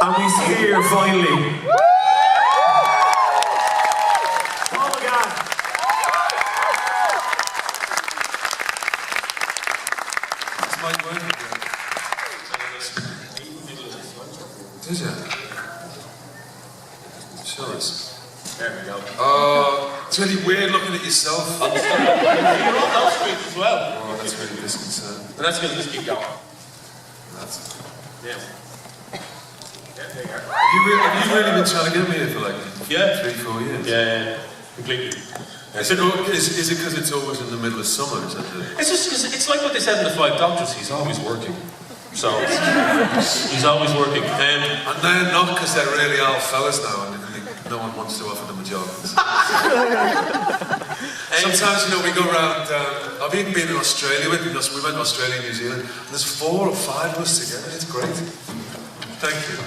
And he's here finally. Paul McGann. It's my working here. Is it? Show us. There we go. It's really weird looking at yourself. You're on those streets as well. Oh, that's really disconcerting. But that's going to just keep going. That's... Yeah. Yeah, there you are. Have you really been trying to get me here for like 3-4 years? Yeah, completely. Is it because it's always in the middle of summer? Is that It's just because it's like what they said in the Five Doctors. He's always working. So he's always working. And they're not because they're really old fellas now, and no one wants to offer them a job. Sometimes, you know, we go around. I've even been in Australia with us. We went to Australia and New Zealand. And there's 4 or 5 of us together. It's great. Thank you.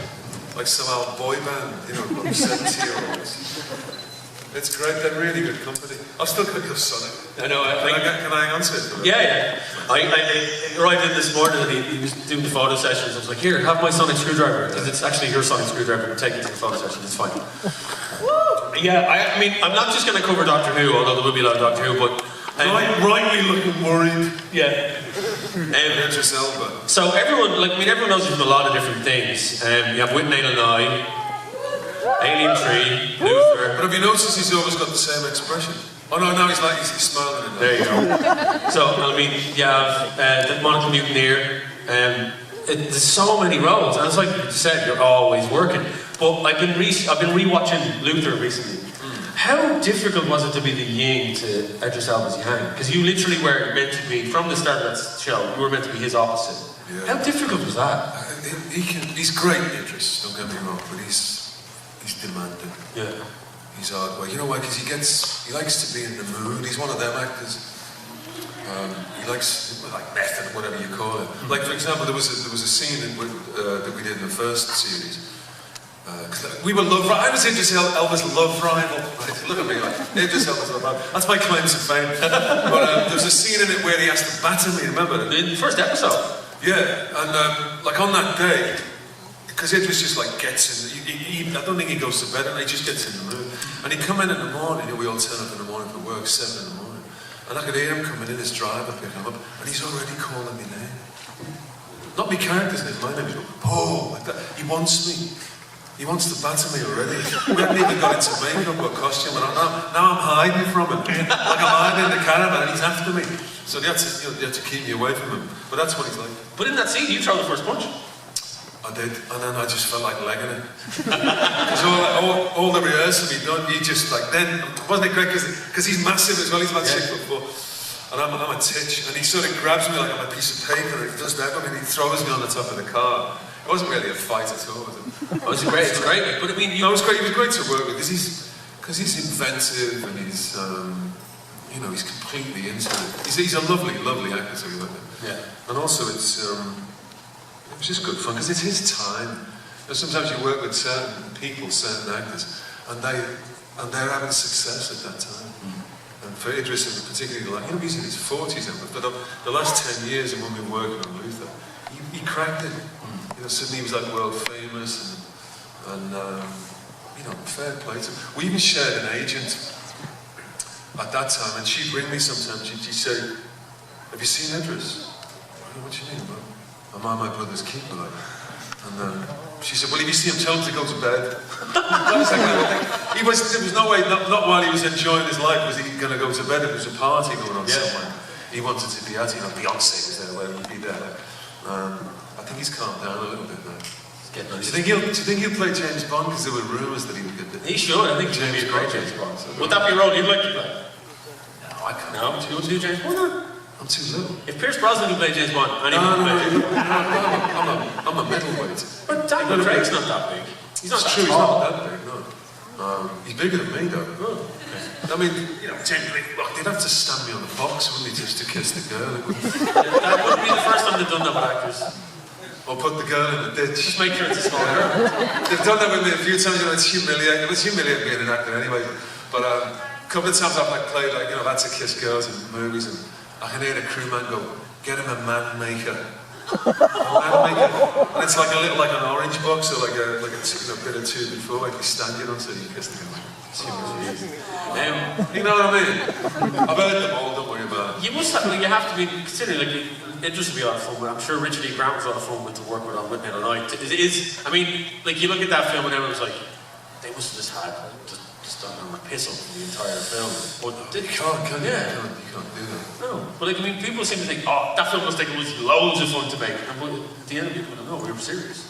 Like some old boy band, you know, about 70-year-olds. It's great. They're really good company. I've still got your Sonic. I know. Can I answer it? Yeah. I arrived in this morning and he was doing the photo sessions. I was like, here, have my sonic screwdriver. Because it's actually your sonic screwdriver. We'll take it to the photo session. It's fine. Yeah, I mean, I'm not just going to cover Doctor Who, although there will be a lot of Doctor Who, but... rightly looking worried. Yeah. Idris Elba. So everyone, everyone knows you from a lot of different things. You have Whitney and I, Alien Tree, Luther. But have you noticed he's always got the same expression? Oh no, now he's smiling at me. There you go. So, I mean, you have the Monica Mutineer. There's so many roles, and it's like you said, you're always working. But I've been rewatching Luther recently. How difficult was it to be the yin to Idris Elba's Yang? Because you literally were meant to be, from the start of that show, you were meant to be his opposite. Yeah. How difficult was that? He's great, Idris, don't get me wrong, but he's demanding. Yeah. He's hard work. You know why? Because he likes to be in the mood. He's one of them actors. He likes, like, method, whatever you call it. Like, for example, there was a scene that we did in the first series. We were I was Idris Elba's love rival. Look at me, like, Idris Elba's love rival. That's my claim to fame. But there was a scene in it where he has to batter me, remember? In the first episode? Yeah, and like on that day, because Idris just like gets in, I don't think he goes to bed, and he just gets in the mood. And he'd come in the morning, we all turn up in the morning for work, 7 in the morning. And I could hear him coming in his driver, picking him up, and he's already calling me name. Not my character's name, my name is Paul, like that. He wants me. He wants to batter me already. We haven't even got into makeup or costume, and now I'm hiding from him. Like I'm hiding in the caravan, and he's after me. So you have to keep me away from him. But that's what he's like. But in that scene, you throw the first punch. I did, and then I just felt like legging it. Because all the rehearsal he'd done, he just like, then, wasn't it great? Because he's massive as well, he's about 6'4". And I'm a titch, and he sort of grabs me like I'm a piece of paper, and he does that, and he throws me on the top of the car. It wasn't really a fight at all, was it? Oh, it's great, but I mean, No, it was great. He was great to work with, because he's inventive, and he's, you know, he's completely into it. He's a lovely, lovely actor to be with him. Yeah. And also it was just good fun, because it's his time. You know, sometimes you work with certain people, certain actors, and they're having success at that time. And for Idris in particular, like, you know, he's in his 40s now, but the last 10 years when we've been working on Luther, he cracked it. You know, suddenly he was like world famous, and you know, fair play to him. We even shared an agent at that time, and she'd ring me sometimes. She'd say, "Have you seen Idris?" I don't know what you mean, bro. Am I my brother's keeper? Like, and she said, "Well, if you see him, tell him to go to bed." There was no way, not while he was enjoying his life, was he going to go to bed. There was a party going on somewhere. He wanted to be out. You know, Beyonce was there, where he'd be there. I think he's calmed down a little bit now. Do you think he'll play James Bond? Because there were rumours that he would get the... He should. I think James Bond. James Bond. Would that be a role you'd like to play? No, I can't. No? You want to do James Bond? I'm too little. If Pierce Brosnan can play James Bond, anyone can play James Bond. I'm a middleweight. But Daniel Craig's not that big. He's not that true, tall. he's not that big, no. He's bigger than me, though. Oh. I mean, you know, generally, look, they'd have to stand me on the box, wouldn't they, just to kiss the girl? That wouldn't be the first time they've done that with actors. Or put the girl in the ditch. Just make sure it's a small girl. They've done that with me a few times, you know, it's humiliating. Well, it's humiliating being an actor anyway. But a couple of times I've like played, like, you know, that's a kiss girls in movies, and I can hear the crewman go, "Get him a man maker." And it's like a little, like an orange box, or like a bit of tube before, like you stand it on, so you kiss the guy. You know what I mean? I've heard them all, don't worry about it. You must have, like, you have to be considering, like, it just would be a lot of fun. I'm sure Richard E. Grant was a lot of fun with to work with on Midnight on Night. It is, I mean, like, you look at that film and everyone's like, they must have just had, just done a piss up the entire film. But you can't, can you? Yeah. You can't do that. No, but like, I mean, people seem to think, oh, that film must take loads of fun to make. And but at the end of it, people don't know, we were serious.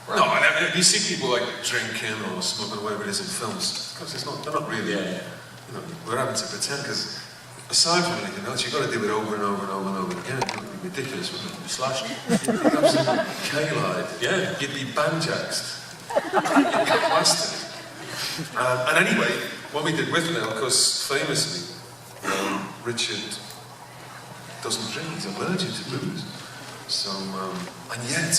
Right. No, and you see people like drinking or smoking, whatever it is in films, because they're not really, you know, we're having to pretend, because aside from anything else, you've got to do it over and over and over and over again. It would be ridiculous, wouldn't it? You'd be slashed. You'd be absolutely K-lied. Yeah. You'd be banjaxed. You'd be plastic. And anyway, what we did with Nell, of course, famously, Richard doesn't drink, he's allergic to booze. So, and yet,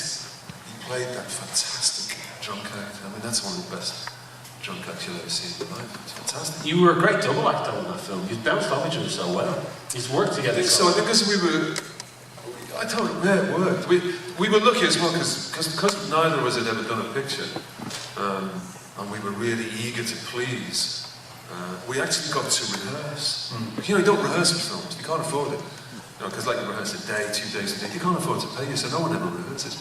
he played that fantastic drunk actor. I mean, that's one of the best drunk acts you'll ever see in your life. It's fantastic. You were a great double actor in that film. You bounced off each other so well. He's worked together. So I think because I don't know where it worked. We were lucky as well, because neither of us had ever done a picture. And we were really eager to please. We actually got to rehearse. But, you know, you don't rehearse for films, you can't afford it. You know, because like you rehearse a day, 2 days a day, you can't afford to pay you, so no one ever rehearses.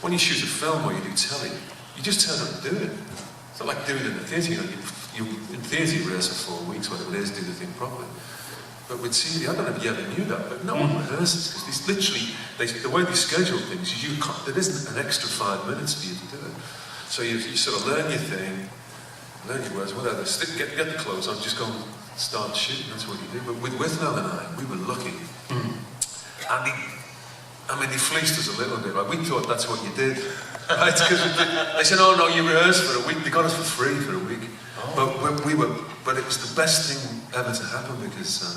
When you shoot a film or you do telly, you just turn up and do it. It's not like doing it in the theatre, you know, you in theatre you rehearse for 4 weeks, whatever it is, do the thing properly. But with TV, I don't know if you ever knew that, but no one rehearses, because these literally, the way they schedule things, there isn't an extra 5 minutes for you to do it. So you sort of learn your thing, learn your words, whatever, get the clothes on, just go and start shooting, that's what you do. But with Nell and I, we were lucky. And he fleeced us a little bit, right? We thought that's what you did. Right? They said, oh no, you rehearsed for a week, they got us for free for a week. But it was the best thing ever to happen, because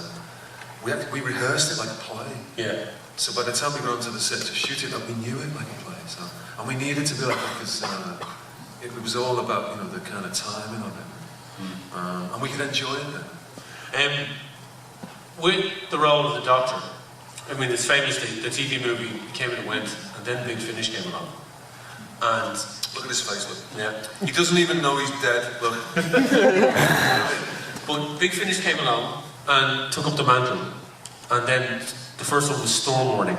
we rehearsed it like a play. Yeah. So by the time we got onto the set to shoot it, we knew it like a play. So, and we needed to be like that, because it was all about, you know, the kind of timing of it. And we could enjoy it then. With the role of the Doctor, I mean, it's famously, the TV movie came and went, and then Big Finish came along. And look at his face, look. Yeah. He doesn't even know he's dead, look. But Big Finish came along and took up the mantle. And then the first one was Storm Warning.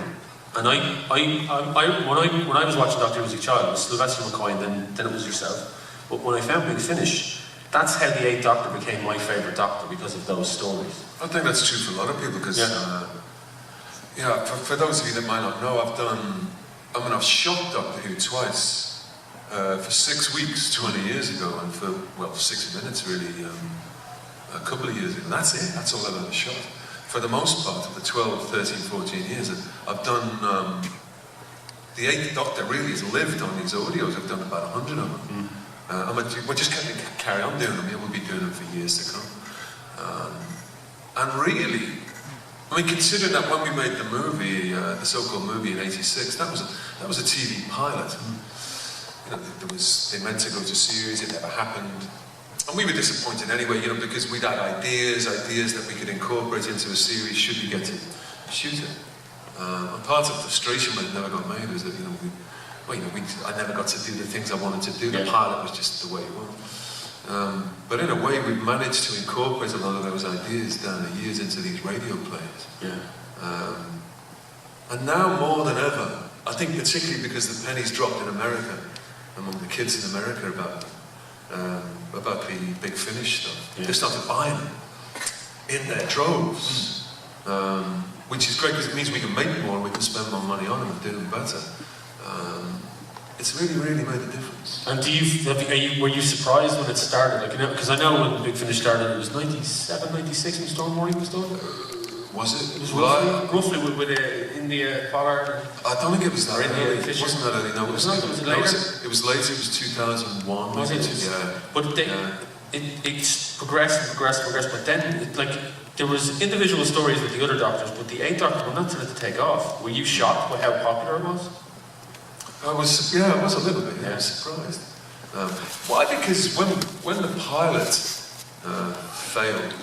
And when I was watching Doctor Who as a child, it was Sylvester McCoy, and then it was yourself. But when I found Big Finish, that's how the 8th Doctor became my favourite Doctor, because of those stories. I think that's true for a lot of people, because for those of you that might not know, I've shot Doctor Who twice, for 6 weeks 20 years ago, and for 6 minutes really a couple of years ago. That's it, that's all I've ever shot. For the most part of the 12, 13, 14 years, I've done, the 8th Doctor really has lived on these audios. I've done about 100 of them. We're just going to carry on doing them. We'll be doing them for years to come. And really, I mean, considering that when we made the movie, the so-called movie in '86, that was a TV pilot. You know, they meant to go to series, it never happened. And we were disappointed anyway, you know, because we'd had ideas that we could incorporate into a series should we get to shoot it. And part of the frustration when it never got made was that, you know, I never got to do the things I wanted to do. The pilot was just the way it was. But in a way, we've managed to incorporate a lot of those ideas down the years into these radio plays. Yeah. And now more than ever, I think particularly because the pennies dropped in America, among the kids in America about the Big Finish stuff. They started buying them in their droves, which is great because it means we can make more and we can spend more money on them and do them better. It's really, really made a difference. And were you surprised when it started? Like, you know, because I know when Big Finish started, it was 97, 96 when Storm Warning was done. Was it? It was roughly with India, Pollard. I don't think it was that early. It Fisher. wasn't that early. No, was it later? It was later. It was 2001. Was it? Yeah. But it progressed, but then there was individual stories with the other Doctors, but the 8th Doctor, when that started to take off, were you shocked by how popular it was? I was a little bit. Yeah, I was surprised. Well, I think because when the pilot failed,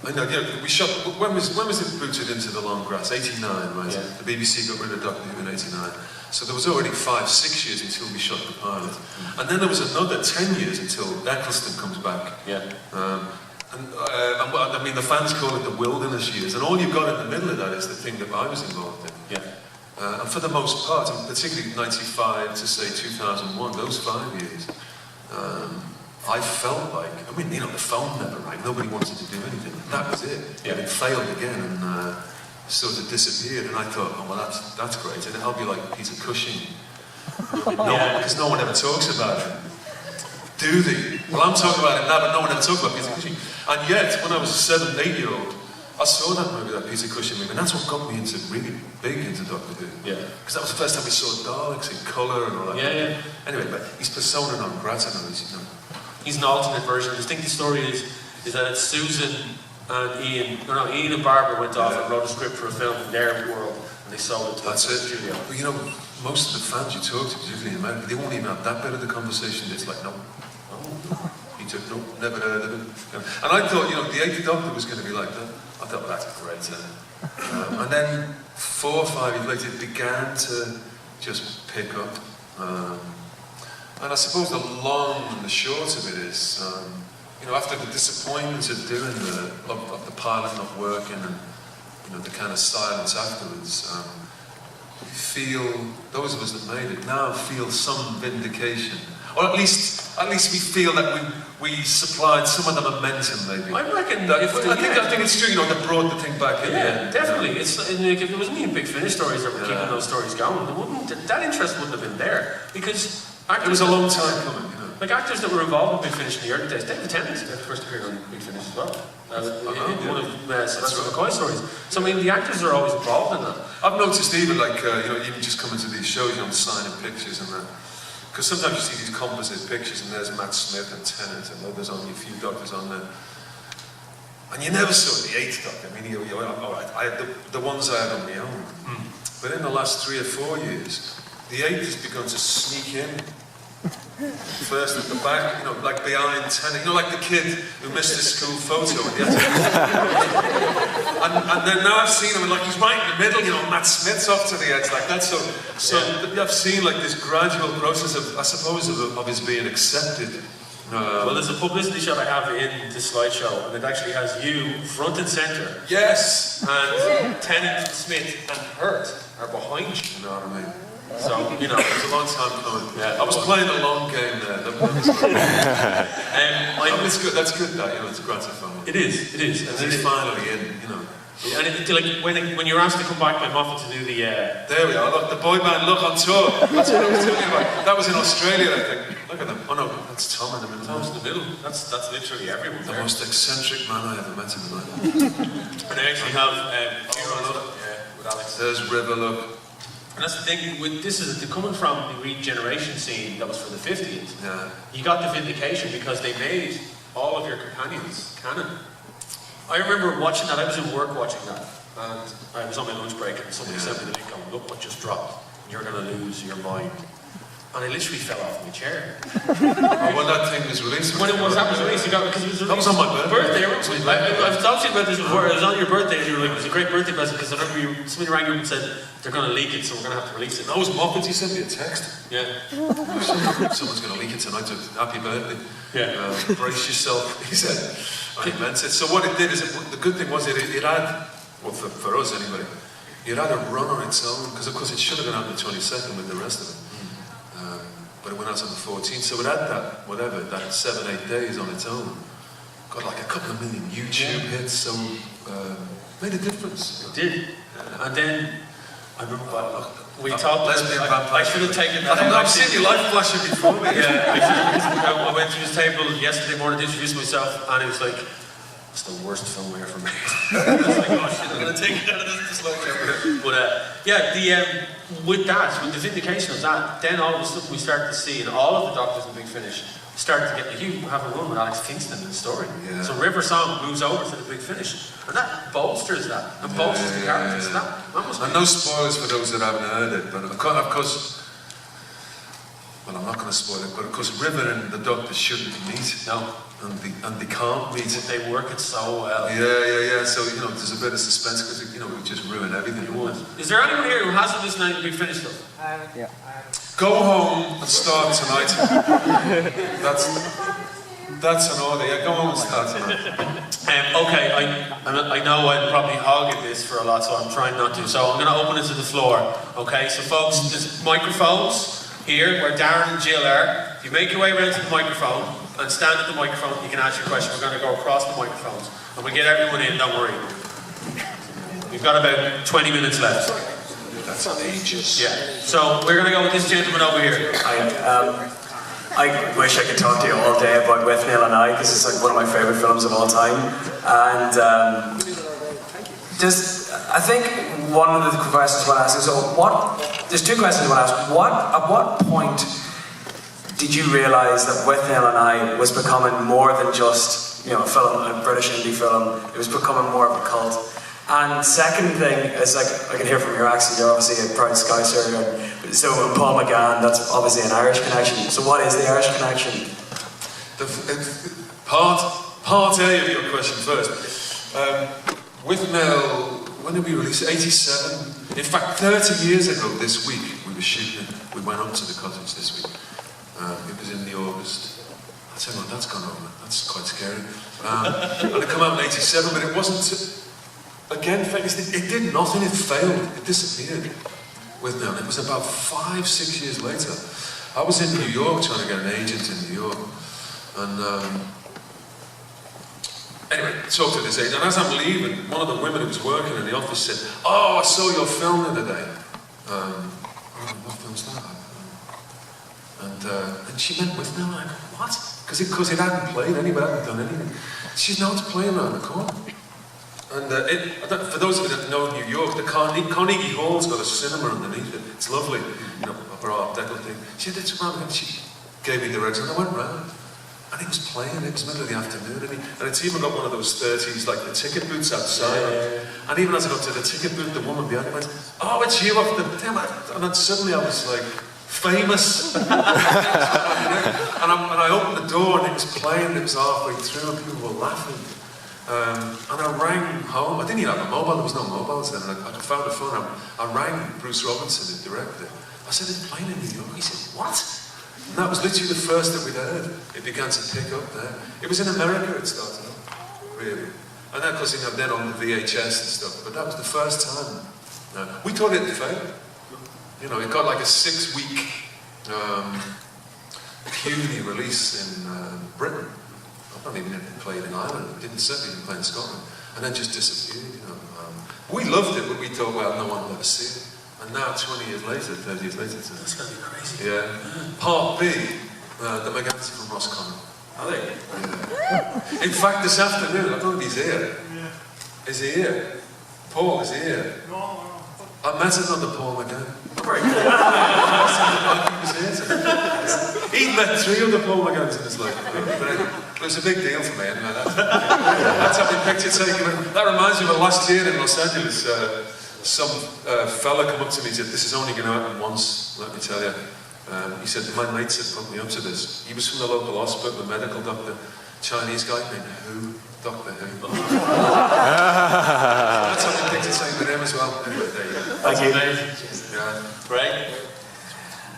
I know, yeah, we shot, when was it booted into the long grass? 89, right? Yeah. The BBC got rid of Doctor Who in 89. So there was already 5-6 years until we shot the pilot. And then there was another 10 years until Eccleston comes back. Yeah. I mean, the fans call it the wilderness years, and all you've got in the middle of that is the thing that I was involved in. Yeah. And for the most part, and particularly 95 to say 2001, those 5 years, I felt like, I mean, you know, the phone never rang, nobody wanted to do anything. That was it. Yeah. And it failed again and sort of disappeared. And I thought, oh, well, that's great. And I'll be like Peter Cushing. Because no one ever talks about it. Do they? Well, I'm talking about it now, but no one ever talks about Peter Cushing. And yet, when I was a 7, 8-year-old, I saw that movie, that Peter Cushing movie, and that's what got me into really big into Doctor Who. Yeah. Because that was the first time we saw Daleks in colour and all that. Yeah, yeah. Anyway, but he's persona non grata now, He's an alternate version. I think the story is that it's Susan and Ian and Barbara went off and wrote a script for a film in their world, and they sold it to the studio. Well, you know, most of the fans you talk to, particularly in America, they won't even have that bit of the conversation. It's like, no, Peter, no, never heard of him. And I thought, you know, the 8th Doctor was going to be like that. I thought, well, that's great. And then 4 or 5 years later, it began to just pick up. And I suppose the long and the short of it is, you know, after the disappointment of doing the pilot not working and, you know, the kind of silence afterwards, feel, those of us that made it now feel some vindication. Or at least we feel that we supplied some of the momentum, maybe. I reckon that I think it's true, you know, that brought the thing back in. Yeah, definitely. It's like, if it was me and Big Finish stories that were keeping those stories going, that interest wouldn't have been there. Because actors, it was a long time coming, you know. Like actors that were involved in Big Finish in the early days, David Tennant first appeared on Big Finish as well. One of Sylvester McCoy's stories. So I mean, the actors are always involved in that. I've noticed even like, you know, even just coming to these shows, you know, signing pictures and that. Because sometimes you see these composite pictures and there's Matt Smith and Tennant and there's only a few doctors on there. And you never saw the 8th Doctor. I mean, all right, I had the ones I had on my own. But in the last 3 or 4 years, the 8th has begun to sneak in. First at the back, you know, like behind Tennant, you know, like the kid who missed his school photo. And then now I've seen him, and like he's right in the middle, you know, Matt Smith's off to the edge like that. So I've seen like this gradual process of, I suppose, of his being accepted. Well, there's a publicity shot I have in the slideshow, and it actually has you front and centre. Yes! And Tennant, Smith, and Hurt are behind you. You know what I mean? So, you know, it's a long time coming. Yeah, I was playing a long game there. It's good. That's good. That, you know, it's gratifying. It is. And it's finally in. You know. And like when you're asked to come back by Moffat to do the. There we are. Look, the boy band. Look on tour. That's what I was talking about. That was in Australia, I think. Look at them. Oh no, that's Tom in the middle. Tom's in the middle. That's literally everyone. The most eccentric man I ever met in my life. And I actually have. With Alex. There's River. Look. And that's the thing, coming from the regeneration scene that was for the 50s, you got the vindication because they made all of your companions canon. I remember watching that, I was in work watching that, and I was on my lunch break and somebody sent me the link going, look what just dropped, you're going to lose your mind. And I literally fell off my chair. When that thing was released? That was released, because it was released. That was on my birthday. I've talked to you about this before. It was on your birthday, and you were like, it was a great birthday present, because I remember somebody rang you and said, they're going to leak it, so we're going to have to release it. That was Moffat, he sent me a text. Yeah. Someone's going to leak it tonight, so happy birthday. Yeah. Brace yourself, he said. I meant it. So what it did is, the good thing was it had, well for us anyway, it had a run on its own, because of course it should have been out on the 22nd with the rest of it. But it went out on the 14th, so it had that 7-8 days on its own. Got like a couple of million YouTube hits, so made a difference. It did. And then, I remember, we talked, lesbian vampire. I should have taken that. I've seen your life flashing before me. Yeah, I went to his table yesterday morning to introduce myself, and it was like, it's the worst film I ever made. I was like, oh shit, I'm going to take it out of this slideshow. But with the vindication of that, then all of a sudden we started to see, and all of the Doctors in Big Finish started to get, like, you have a run with Alex Kingston in the story. Yeah. So River Song moves over to the Big Finish, and that bolsters that, and bolsters the characters. And no spoilers for those that haven't heard it, but of course, well, I'm not going to spoil it, but of course River and the Doctor shouldn't meet. No. and they can't meet. They work it so well. Yeah. So, you know, there's a bit of suspense because, you know, we just ruin everything. Is there anyone here who hasn't listened to we finished them? Yeah. Go home and start tonight. That's an order. Yeah, go home and start tonight. Okay, I know I'm probably hogging this for a lot, so I'm trying not to. So I'm going to open it to the floor. Okay, so folks, there's microphones here where Darren and Jill are. If you make your way around to the microphone and stand at the microphone, you can ask your question. We're going to go across the microphones and we'll get everyone in, don't worry. We've got about 20 minutes left. That's ages. Yeah. So we're going to go with this gentleman over here. I wish I could talk to you all day about With Neil and I, because it's like one of my favourite films of all time. And I think one of the questions I want to ask is, there's two questions I want to ask. At what point did you realise that With Neil and I was becoming more than just, you know, a British indie film? It was becoming more of a cult. And second thing is, like, I can hear from your accent, you're obviously a proud Scouser, and so Paul McGann, that's obviously an Irish connection. So what is the Irish connection? Part A of your question first. With Mel, when did we release it? 87. In fact, 30 years ago this week, we were shooting it. We went up to the cottage this week. It was in the August. I tell you what, that's gone over. That's quite scary. And it came out in 87, but it wasn't... Again, it did nothing, it failed, it disappeared with them. It was about 5-6 years later. I was in New York trying to get an agent in New York. And anyway, talked to this agent, and as I'm leaving, one of the women who was working in the office said, "Oh, I saw your film the other day." What film's that? And she meant With Neil, and I go, "What?" Because it hadn't played anywhere, hadn't done anything. She's now it's playing around the corner. And for those of you that know New York, the Carnegie Hall's got a cinema underneath it. It's lovely, you know, upper art deco thing. She did some round and she gave me directions and I went round. And he was playing, it was middle of the afternoon, and it's even got one of those 30s, like the ticket booths outside. Yeah. And even as I got to the ticket booth, the woman behind me went, "Oh, it's you off the..." And then suddenly I was like, famous. And I opened the door and it was playing, it was halfway through and people were laughing. And I rang home. I didn't even have a mobile, there was no mobiles then. And I found a phone. I rang Bruce Robinson, the director. I said, "It's playing in New York." He said, "What?" And that was literally the first that we'd heard. It began to pick up there. It was in America it started up, really. And then, of course, you know, then on the VHS and stuff. But that was the first time. We thought it'd fail. You know, it got like a 6-week puny release in Britain. I don't even play it in Ireland. It certainly didn't play in Scotland. And then just disappeared, you know. We loved it, but we thought, well, no one will ever see it. And now, 20 years later, 30 years later... That's going to be crazy. Yeah. Part B, the McGanns from Roscommon. Are they? Yeah. In fact, this afternoon, I don't know if he's here. Yeah. Is he here? Paul, is he here? No. I met another Paul McGann. Very good. He'd met 3 other Paul McGanns in his life. But it was a big deal for me, anyway. That's how we picture taking it. That reminds me of last year in Los Angeles. Some fella come up to me and said, "This is only going to happen once, let me tell you." He said, "My mates had put me up to this." He was from the local hospital, a medical doctor, Chinese guy named Who, Doctor Who. That's how we picture taking with him as well. Anyway, there you go. Thank you. Yeah. Right?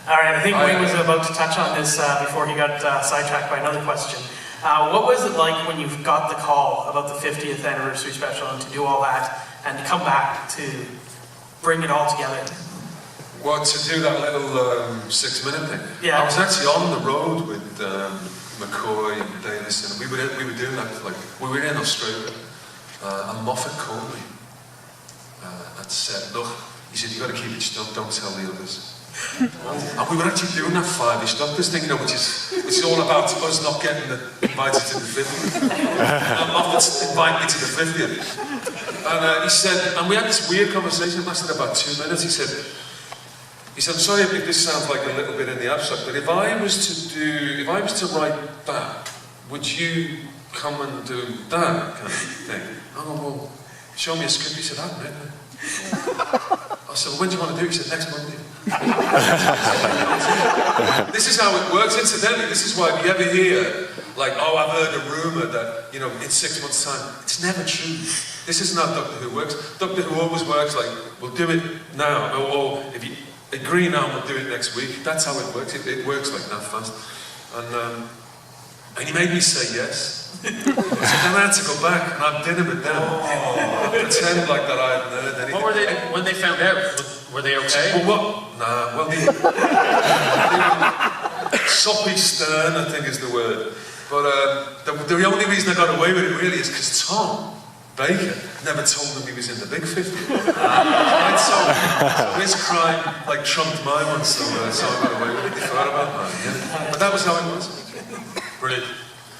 Alright, I think Wayne was about to touch on this before he got sidetracked by another question. What was it like when you got the call about the 50th anniversary special and to do all that and to come back to bring it all together? Well, to do that little 6-minute thing. Yeah. I was actually on the road with McCoy and Davis, and we were doing that, like, we were in Australia, and Moffat called me and said, "Look," he said, "you've got to keep it stuck, don't tell the others." And we were actually doing that 5-ish Doctors thing, you know, which is all about us not getting invited to the 50th. And Moffat's invited me to the 50th. And he said, and we had this weird conversation, it lasted about 2 minutes. He said, "I'm sorry if this sounds like a little bit in the abstract, but if I was to write that, would you come and do that kind of thing?" I go, "Well, show me a script." He said, "I've written it." I said, well, when do you want to do it? He said, next Monday. This is how it works. Incidentally, this is why if you ever hear, like, oh, I've heard a rumour that, you know, in 6 months' time, it's never true. This is not Doctor Who works. Doctor Who always works like, we'll do it now, or if you agree now, we'll do it next week. That's how it works. It works like that fast. And he made me say yes. So then I had to go back and have dinner with them. Pretend like that I hadn't heard anything. What were they, when they found out, were they okay? Well, what? Nah, well, they were soppy stern, I think is the word. But the only reason I got away with it really is because Tom Baker never told them he was in the big 50. Right, so his crime like trumped my one, so I got away with it. They forgot about mine, yeah. But that was how it was. Brilliant.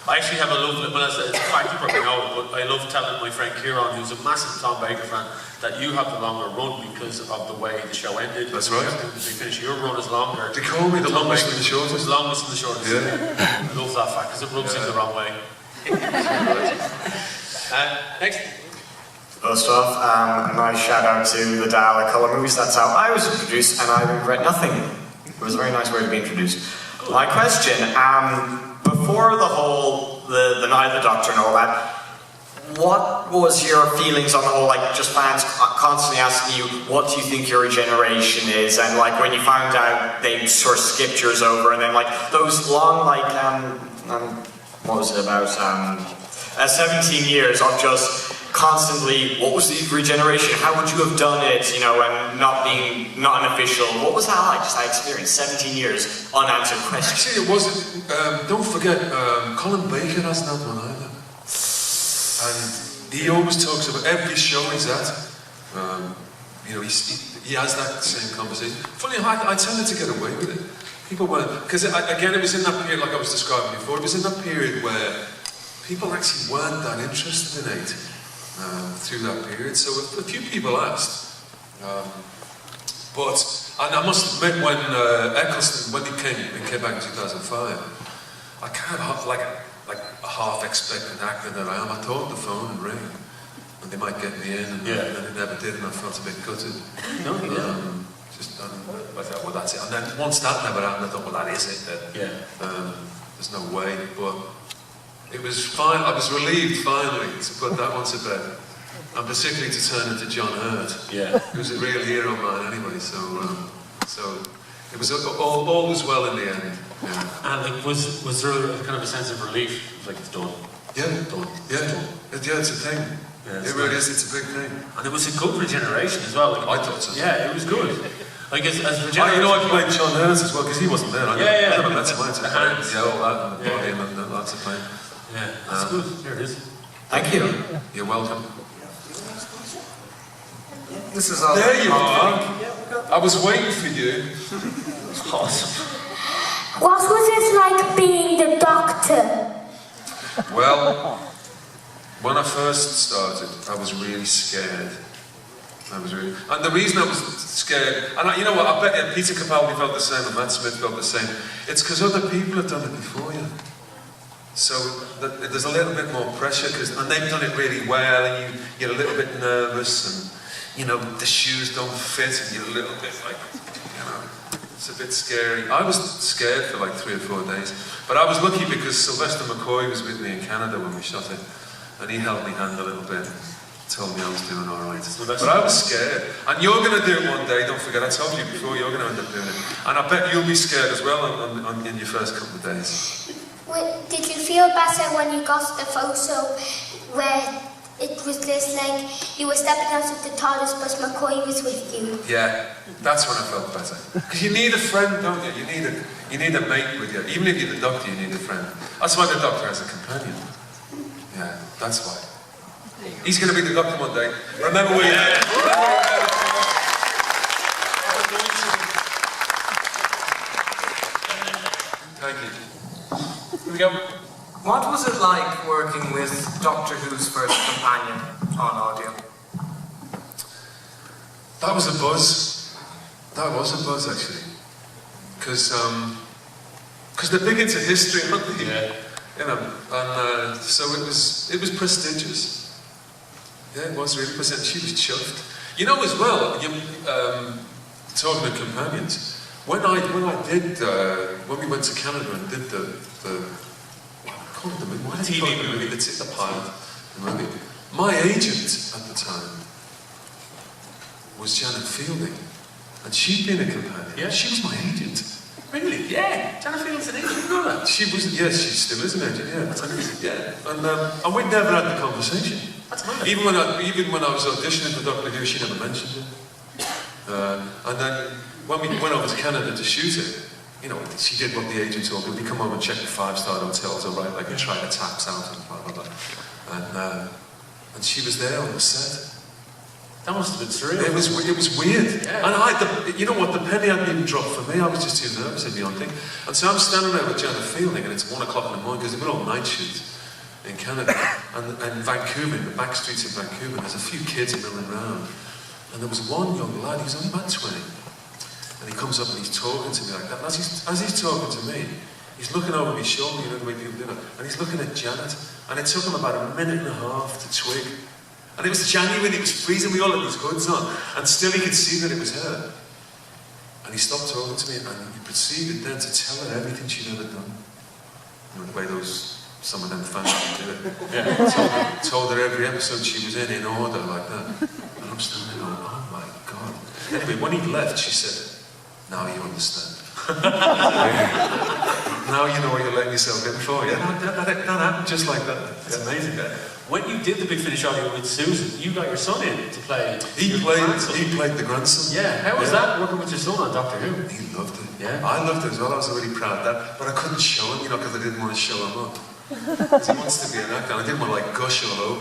I actually have a love, well, it's a fact you probably know, but I love telling my friend Kieran, who's a massive Tom Baker fan, that you have the longer run because of the way the show ended. That's right. They finished, your run is longer. They call me the longest and the shortest. It's the longest and the shortest. Yeah. I love that fact because it rubs in the wrong way. Next. First off, a nice shout out to the Dalek Colour Movies. That's how I was introduced, and I regret nothing. It was a very nice way to be introduced. My question, before the whole, the Night of the Doctor and all that, what was your feelings on the whole, like, just fans constantly asking you, what do you think your regeneration is? And, like, when you found out they sort of skipped yours over, and then, like, those long, like, what was it about, 17 years of just constantly, what was the regeneration? How would you have done it, you know, and not unofficial? What was that like, just that experience? 17 years, unanswered questions. Actually, it wasn't, don't forget, Colin Baker hasn't had one either. And he always talks about every show he's at, you know, he has that same conversation. Funny enough, I tended to get away with it. People weren't, because again, it was in that period, like I was describing before, it was in that period where people actually weren't that interested in it through that period. So a few people asked. And I must admit, when Eccleston, when he came back in 2005, I kind of like a half-expectant actor that I am. I thought the phone would ring, and they might get me in, and then it never did, and I felt a bit gutted. No, I thought, well, that's it. And then once that never happened, I thought, well, that is it then. There's no way, but it was fine. I was relieved finally to put that one to bed, and particularly to turn into John Hurt. He was a real hero of mine anyway. So it was all was well in the end. And like, was there a kind of a sense of relief? Like, it's done. Done. It's a thing. It really is. It's a big thing. And it was a good regeneration as well. Like, I thought so. Yeah, it was good. Like as regeneration. I played John Hurt as well because he wasn't there. I never met him. The hands. All that, and the body, and lots of pain. Yeah, that's good. Here it is. Thank you. You're welcome. This is all. There you are. I was waiting for you. Awesome. What was it like being the Doctor? Well, when I first started, I was really scared. And the reason I was scared, and you know what, I bet Peter Capaldi felt the same, and Matt Smith felt the same. It's because other people have done it before you. So there's a little bit more pressure, and they've done it really well, and you get a little bit nervous, and you know, the shoes don't fit, and you're a little bit like, you know, it's a bit scary. I was scared for like 3 or 4 days, but I was lucky because Sylvester McCoy was with me in Canada when we shot it, and he held me hand a little bit, told me I was doing all right. But I was scared, and you're going to do it one day, don't forget, I told you before, you're going to end up doing it. And I bet you'll be scared as well in your first couple of days. Did you feel better when you got the photo where it was just like you were stepping out of the TARDIS but McCoy was with you? Yeah, that's when I felt better. Because you need a friend, don't you? You need a mate with you. Even if you're the Doctor, you need a friend. That's why the Doctor has a companion. Yeah, that's why. He's going to be the Doctor one day. Remember where Thank you. Here we go. What was it like working with Doctor Who's first companion on audio? That was a buzz. That was a buzz, actually. Because they're big into history, aren't they? Yeah. You know, and so it was prestigious. Yeah, it was really prestigious. She was chuffed. You know as well, talking of companions, when we went to Canada and did the what is it called, the movie? It's the pilot, the movie. My agent at the time was Janet Fielding, and she'd been a companion. Yeah. She was my agent. Really? Yeah. Janet Fielding's an agent. You know that? She was, yes, she still is an agent. Yeah, that's amazing. Yeah, and we'd never had the conversation. That's mad. Even when I was auditioning for Doctor Who, she never mentioned it. And then when we went over to Canada to shoot it, you know, she did what the agent told me. We come over and check the 5-star hotels, all right, like and try the taps out and blah blah blah. And she was there on the set. That must have been surreal. It was weird. Yeah. And you know what, the penny hadn't even dropped for me. I was just too nervous to be on thing. And so I'm standing there with Janet Fielding, and it's 1 o'clock in the morning because we're all night shoots in Canada and Vancouver, in the back streets of Vancouver. There's a few kids milling around, and there was one young lad. He was only about 20. And he comes up and he's talking to me like that. And as he's talking to me, he's looking over my shoulder, you know the way people do that. And he's looking at Janet. And it took him about a minute and a half to twig. And it was January, it was freezing, we all had these hoods on. And still he could see that it was her. And he stopped talking to me and he proceeded then to tell her everything she'd ever done. You know, the way some of them fans do it. Yeah. Told her every episode she was in order like that. And I'm standing going, oh my God. Anyway, when he left, she said, now you understand. Now you know what you're letting yourself in for. Yeah, that happened just like that. That's amazing. When you did the Big Finish audio with Susan, you got your son in to play. He played the grandson. Yeah. How was that working with your son on Doctor Who? He loved it. Yeah. I loved it as well. I was really proud of that. But I couldn't show him, you know, because I didn't want to show him up. Because he wants to be an actor. I didn't want to like gush all over him.